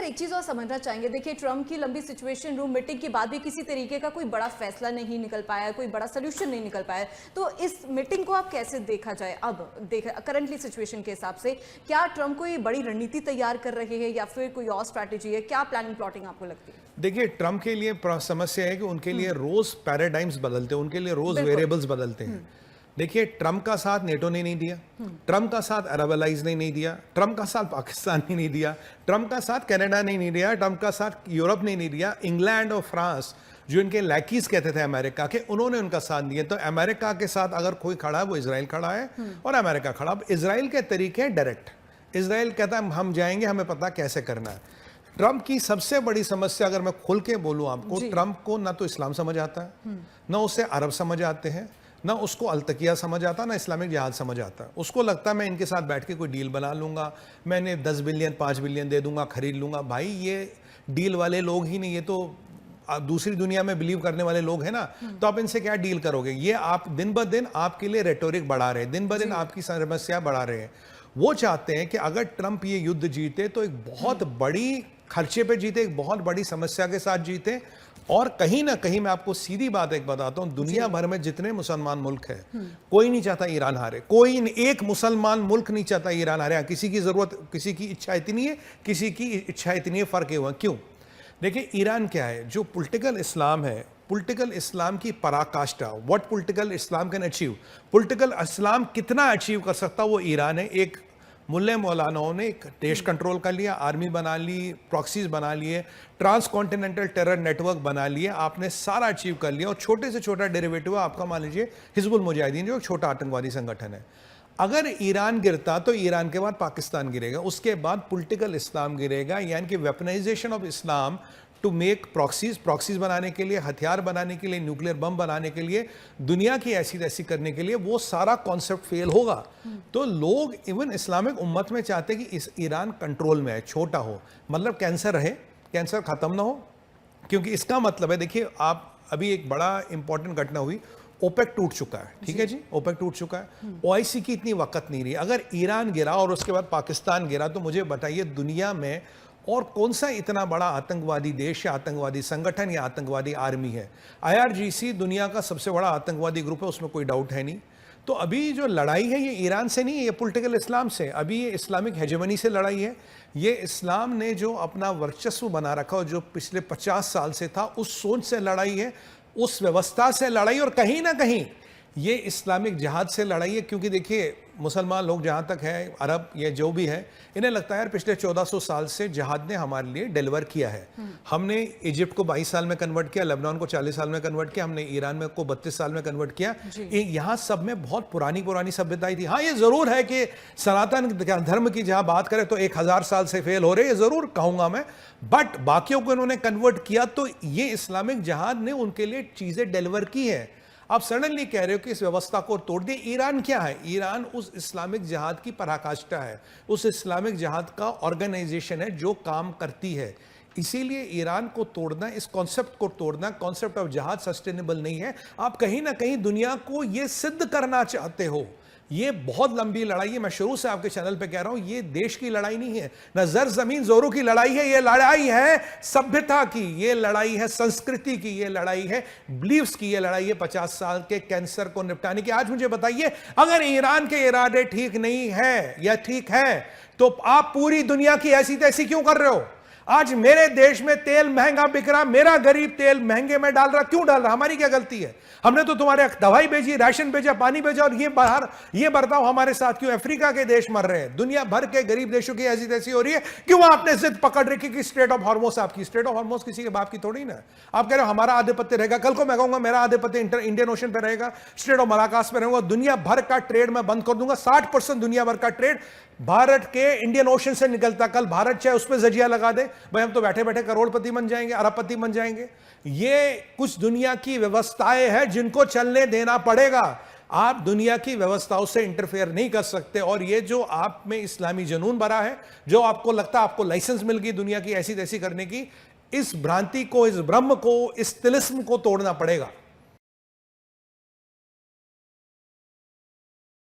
एक चीज और समझना चाहेंगे, देखिए ट्रम्प की लंबी सिचुएशन रूम मीटिंग के बाद भी किसी तरीके का कोई बड़ा फैसला नहीं निकल पाया, कोई बड़ा सोल्यूशन नहीं निकल पाया। तो इस मीटिंग को आप कैसे देखा जाए, अब करंटली सिचुएशन के हिसाब से क्या ट्रम्प कोई बड़ी रणनीति तैयार कर रहे हैं या फिर कोई और स्ट्रैटेजी है, क्या प्लानिंग प्लॉटिंग आपको लगती है? देखिए, ट्रम्प के लिए समस्या है कि उनके लिए रोज पैराडाइम्स बदलते हैं, उनके लिए रोज वेरिएबल्स बदलते हैं। देखिए, ट्रम्प का साथ नेटो ने नहीं दिया, ट्रम्प का साथ अरब अलाइज ने नहीं दिया, ट्रम्प का साथ पाकिस्तान ने नहीं दिया, ट्रम्प का साथ कनाडा ने नहीं दिया, ट्रम्प का साथ यूरोप ने नहीं दिया, इंग्लैंड और फ्रांस जो इनके लैकीज कहते थे अमेरिका के, उन्होंने उनका साथ दिया। तो अमेरिका के साथ अगर कोई खड़ा है वो इजराइल खड़ा है और अमेरिका खड़ा। अब इजराइल के तरीके हैं डायरेक्ट, इजराइल कहता है हम जाएंगे, हमें पता कैसे करना है। ट्रम्प की सबसे बड़ी समस्या अगर मैं खुल के बोलूं आपको, ट्रम्प को ना तो इस्लाम समझ आता है, ना उसे अरब समझ आते हैं, ना उसको अलतकिया समझ आता, ना इस्लामिक जिहाद समझ आता। उसको लगता है मैं इनके साथ बैठ के कोई डील बना लूंगा, मैंने 10 बिलियन 5 बिलियन दे दूंगा, खरीद लूंगा। भाई ये डील वाले लोग ही नहीं, ये तो दूसरी दुनिया में बिलीव करने वाले लोग हैं ना, तो आप इनसे क्या डील करोगे? ये आप दिन ब दिन आपके लिए रेटोरिक बढ़ा रहे हैं, दिन ब दिन आपकी समस्या बढ़ा रहे हैं। वो चाहते हैं कि अगर ट्रम्प ये युद्ध जीते तो एक बहुत बड़ी खर्चे पे जीते, एक बहुत बड़ी समस्या के साथ जीते। और कहीं ना कहीं मैं आपको सीधी बात एक बताता हूं, दुनिया भर में जितने मुसलमान मुल्क है, कोई नहीं चाहता ईरान हारे, कोई एक मुसलमान मुल्क नहीं चाहता ईरान हारे। किसी की जरूरत, किसी की इच्छा इतनी है, किसी की इच्छा इतनी है, फर्क हुआ क्यों? देखिए, ईरान क्या है, जो पॉलिटिकल इस्लाम है, पॉलिटिकल इस्लाम की पराकाष्ठा, what political Islam can achieve, political Islam कितना अचीव कर सकता वो ईरान है। एक मुल्ले मौलानाओं ने एक देश कंट्रोल कर लिया, आर्मी बना ली, प्रॉक्सीज बना लिए, ट्रांस कॉन्टिनेंटल टेरर नेटवर्क बना लिए, आपने सारा अचीव कर लिया। और छोटे से छोटा डेरिवेटिव आपका मान लीजिए हिजबुल मुजाहिदीन, जो एक छोटा आतंकवादी संगठन है। अगर ईरान गिरता तो ईरान के बाद पाकिस्तान गिरेगा, उसके बाद पॉलिटिकल इस्लाम गिरेगा, यानी कि weaponization of Islam to make proxies बनाने के लिए, हथियार बनाने के लिए, न्यूक्लियर बम बनाने के लिए, दुनिया की ऐसी तैसी करने के लिए, वो सारा कॉन्सेप्ट फेल होगा। तो लोग इवन इस्लामिक उम्मत में चाहते हैं कि इस ईरान कंट्रोल में है, छोटा हो, मतलब कैंसर रहे, कैंसर खत्म ना हो। क्योंकि इसका मतलब है, देखिए आप, अभी एक बड़ा इंपॉर्टेंट घटना हुई, ओपेक टूट चुका है, ठीक है जी, ओपेक टूट चुका है, ओआईसी की इतनी वक्त नहीं रही। अगर ईरान गिरा और उसके बाद पाकिस्तान गिरा तो मुझे बताइए दुनिया में और कौन सा इतना बड़ा आतंकवादी देश या आतंकवादी संगठन या आतंकवादी आर्मी है? आईआरजीसी दुनिया का सबसे बड़ा आतंकवादी ग्रुप है, उसमें कोई डाउट है नहीं। तो अभी जो लड़ाई है ये ईरान से नहीं है, ये पॉलिटिकल इस्लाम से, अभी ये इस्लामिक हेजेमनी से लड़ाई है। ये इस्लाम ने जो अपना वर्चस्व बना रखा और जो पिछले 50 साल से था, उस सोच से लड़ाई है, उस व्यवस्था से लड़ाई, और कहीं ना कहीं ये इस्लामिक जिहाद से लड़ाई है। क्योंकि देखिए, मुसलमान लोग जहाँ तक है, अरब ये जो भी है, इन्हें लगता है यार पिछले 1400 साल से जिहाद ने हमारे लिए डिलीवर किया है। हमने इजिप्ट को 22 साल में कन्वर्ट किया, लेबनान को 40 साल में कन्वर्ट किया, हमने ईरान में को 32 साल में कन्वर्ट किया। यहाँ सब में बहुत पुरानी सभ्यताएं थी। हाँ, ये जरूर है कि सनातन धर्म की जहाँ बात करें तो 1000 साल से फेल हो रहे, ये जरूर कहूंगा मैं, बट बाकियों को इन्होंने कन्वर्ट किया, तो ये इस्लामिक जिहाद ने उनके लिए चीजें डिलीवर की है। आप सडनली कह रहे हो कि इस व्यवस्था को तोड़ दिए। ईरान क्या है? ईरान उस इस्लामिक जिहाद की पराकाष्ठा है, उस इस्लामिक जिहाद का ऑर्गेनाइजेशन है जो काम करती है। इसीलिए ईरान को तोड़ना, इस कॉन्सेप्ट को तोड़ना, कॉन्सेप्ट ऑफ जिहाद सस्टेनेबल नहीं है। आप कहीं ना कहीं दुनिया को यह सिद्ध करना चाहते हो। ये बहुत लंबी लड़ाई है, मैं शुरू से आपके चैनल पे कह रहा हूं, ये देश की लड़ाई नहीं है, ना जर जमीन जोरों की लड़ाई है, ये लड़ाई है सभ्यता की, ये लड़ाई है संस्कृति की, ये लड़ाई है बिलीव्स की, ये लड़ाई है 50 साल के कैंसर को निपटाने की। आज मुझे बताइए, अगर ईरान के इरादे ठीक नहीं है या ठीक है, तो आप पूरी दुनिया की ऐसी तैसी क्यों कर रहे हो? आज मेरे देश में तेल महंगा बिक रहा, मेरा गरीब तेल महंगे में डाल रहा, क्यों डाल रहा? हमारी क्या गलती है? हमने तो तुम्हारे दवाई भेजी, राशन भेजा, पानी भेजा, और ये बर्ताव हमारे साथ क्यों? अफ्रीका के देश मर रहे हैं, दुनिया भर के गरीब देशों की ऐसी तैसी हो रही है, क्यों? आपने जिद पकड़ रखी कि स्ट्रेट ऑफ हॉर्मोस आपकी। स्ट्रेट ऑफ हॉर्मोस किसी के बाप की थोड़ी ना। आप कह रहे हो हमारा आधिपत्य रहेगा, कल को मैं कहूंगा मेरा आधिपत्य इंडियन ओशन पे रहेगा, स्ट्रेट ऑफ मलाकास पे रहेगा, दुनिया भर का ट्रेड मैं बंद कर दूंगा। 60% दुनिया भर का ट्रेड भारत के इंडियन ओशन से निकलता। कल भारत चाहे उस पर जजिया लगा दे, भाई हम तो बैठे बैठे करोड़पति बन जाएंगे, अरबपति बन जाएंगे। ये कुछ दुनिया की व्यवस्थाएं हैं जिनको चलने देना पड़ेगा। आप दुनिया की व्यवस्थाओं से इंटरफेयर नहीं कर सकते। और ये जो आप में इस्लामी जुनून भरा है, जो आपको लगता है आपको लाइसेंस मिल गई दुनिया की ऐसी तैसी करने की, इस भ्रांति को, इस भ्रम को, इस तिलिस्म को तोड़ना पड़ेगा।